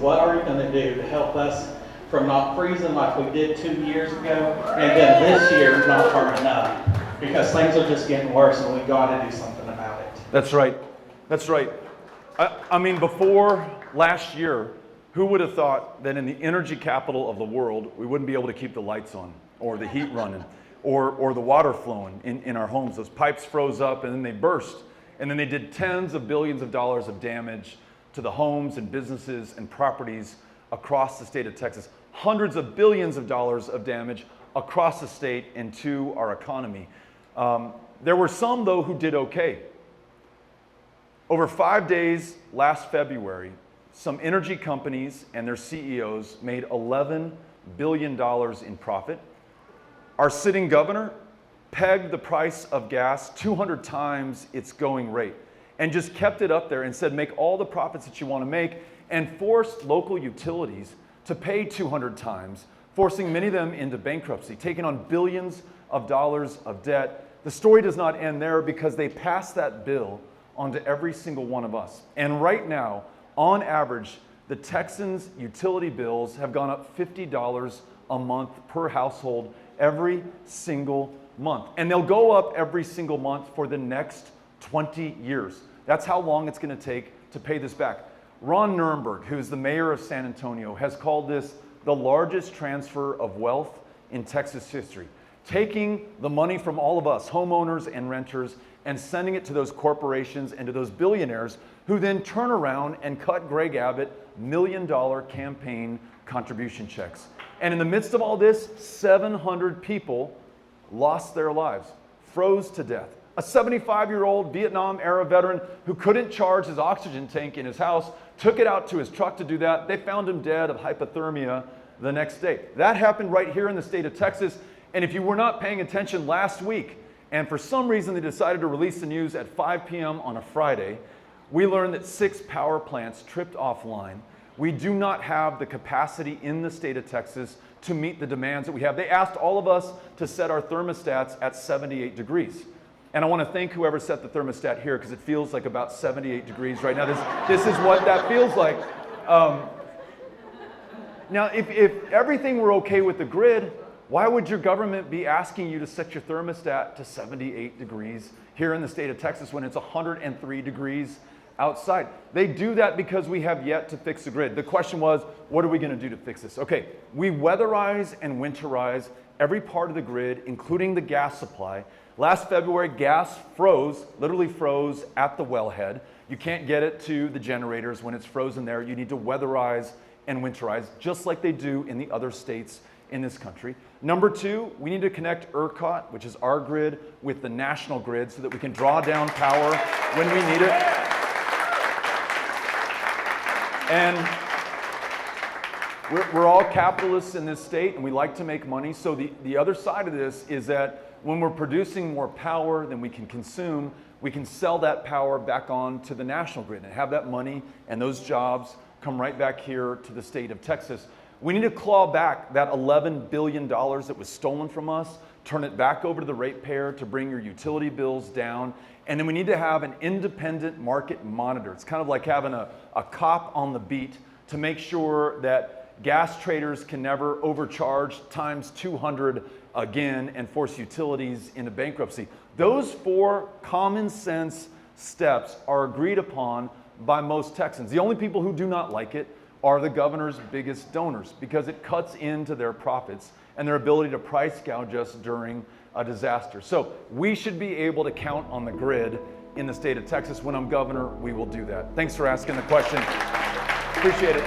what are you going to do to help us from not freezing like we did 2 years ago, and then this year not harming up? Because things are just getting worse, and we got to do something about it. That's right. That's right. I mean, before last year, who would have thought that in the energy capital of the world, we wouldn't be able to keep the lights on, or the heat running, or the water flowing in our homes? Those pipes froze up and then they burst. And then they did tens of billions of dollars of damage to the homes and businesses and properties across the state of Texas. Hundreds of billions of dollars of damage across the state and to our economy. There were some, though, who did okay. Over 5 days last February, some energy companies and their CEOs made $11 billion in profit. Our sitting governor pegged the price of gas 200 times its going rate and just kept it up there and said, make all the profits that you want to make, and forced local utilities to pay 200 times, forcing many of them into bankruptcy, taking on billions of dollars of debt. The story does not end there, because they passed that bill onto every single one of us. And right now, on average, the Texans' utility bills have gone up $50 a month per household every single month. And they'll go up every single month for the next 20 years. That's how long it's going to take to pay this back. Ron Nirenberg, who's the mayor of San Antonio, has called this the largest transfer of wealth in Texas history. Taking the money from all of us, homeowners and renters, and sending it to those corporations and to those billionaires, who then turn around and cut Greg Abbott $1 million campaign contribution checks. And in the midst of all this, 700 people lost their lives, froze to death. A 75-year-old Vietnam-era veteran who couldn't charge his oxygen tank in his house took it out to his truck to do that. They found him dead of hypothermia the next day. That happened right here in the state of Texas. And if you were not paying attention last week, and for some reason they decided to release the news at 5 p.m. on a Friday, we learned that 6 power plants tripped offline. We do not have the capacity in the state of Texas to meet the demands that we have. They asked all of us to set our thermostats at 78 degrees. And I want to thank whoever set the thermostat here, because it feels like about 78 degrees right now. This is what that feels like. Now, if everything were okay with the grid, why would your government be asking you to set your thermostat to 78 degrees here in the state of Texas when it's 103 degrees outside? They do that because we have yet to fix the grid. The question was, what are we going to do to fix this? Okay, we weatherize and winterize every part of the grid, including the gas supply. Last February, gas froze, literally froze at the wellhead. You can't get it to the generators when it's frozen there. You need to weatherize and winterize, just like they do in the other states in this country. Number 2, we need to connect ERCOT, which is our grid, with the national grid so that we can draw down power when we need it. And we're all capitalists in this state, and we like to make money. So the other side of this is that when we're producing more power than we can consume, we can sell that power back on to the national grid and have that money and those jobs come right back here to the state of Texas. We need to claw back that $11 billion that was stolen from us, turn it back over to the ratepayer to bring your utility bills down, and then we need to have an independent market monitor. It's kind of like having a cop on the beat to make sure that gas traders can never overcharge times 200 again and force utilities into bankruptcy. Those 4 common sense steps are agreed upon by most Texans. The only people who do not like it are the governor's biggest donors, because it cuts into their profits and their ability to price gouge us during a disaster. So we should be able to count on the grid in the state of Texas. When I'm governor, we will do that. Thanks for asking the question. Appreciate it.